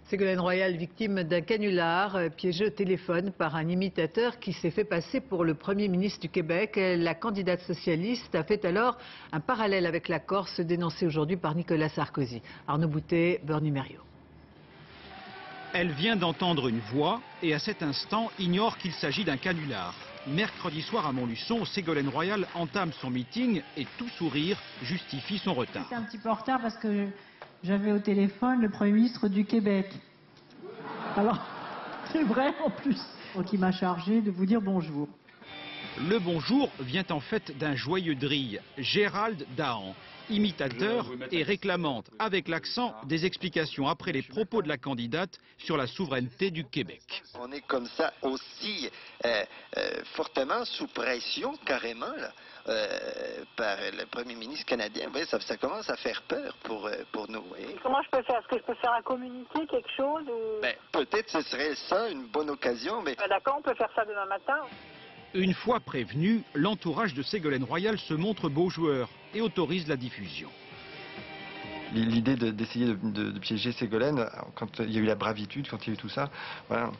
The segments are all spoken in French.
Ségolène Royal, victime d'un canular, piégée au téléphone par un imitateur qui s'est fait passer pour le Premier ministre du Québec. La candidate socialiste a fait alors un parallèle avec la Corse, dénoncée aujourd'hui par Nicolas Sarkozy. Arnaud Boutet, Bernie Merriot. Elle vient d'entendre une voix et à cet instant ignore qu'il s'agit d'un canular. Mercredi soir à Montluçon, Ségolène Royal entame son meeting et tout sourire justifie son retard. J'étais un petit peu en retard parce que j'avais au téléphone le Premier ministre du Québec. Alors, c'est vrai en plus. Donc il m'a chargé de vous dire bonjour. Le bonjour vient en fait d'un joyeux drille, Gérald Dahan, imitateur et réclamant avec l'accent des explications après les propos de la candidate sur la souveraineté du Québec. On est comme ça aussi fortement sous pression carrément là, par le Premier ministre canadien. Oui, ça commence à faire peur pour nous. Oui. Comment je peux faire? Est-ce que je peux faire un communiqué, quelque chose ou... Peut-être ce serait ça une bonne occasion. Mais... D'accord, on peut faire ça demain matin. Une fois prévenu, l'entourage de Ségolène Royal se montre beau joueur et autorise la diffusion. L'idée d'essayer de piéger Ségolène, quand il y a eu la bravitude, quand il y a eu tout ça, voilà,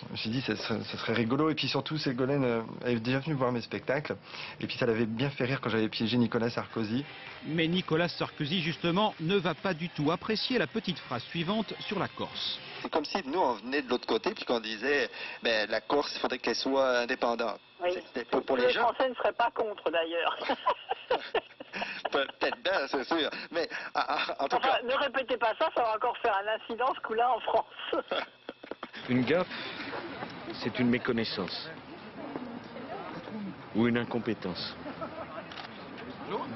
je me suis dit que ça serait rigolo. Et puis surtout, Ségolène elle est déjà venue voir mes spectacles. Et puis ça l'avait bien fait rire quand j'avais piégé Nicolas Sarkozy. Mais Nicolas Sarkozy, justement, ne va pas du tout apprécier la petite phrase suivante sur la Corse. C'est comme si nous, on venait de l'autre côté puis qu'on disait la Corse, il faudrait qu'elle soit indépendante. Oui. Pour les gens. Les Français ne seraient pas contre d'ailleurs. Peut-être bien, c'est sûr. Mais en tout cas... Ne répétez pas ça, ça va encore faire un incident ce coup-là en France. Une gaffe, c'est une méconnaissance ou une incompétence.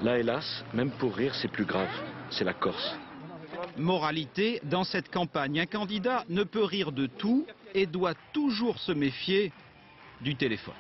Là, hélas, même pour rire, c'est plus grave. C'est la Corse. Moralité, dans cette campagne, un candidat ne peut rire de tout et doit toujours se méfier du téléphone.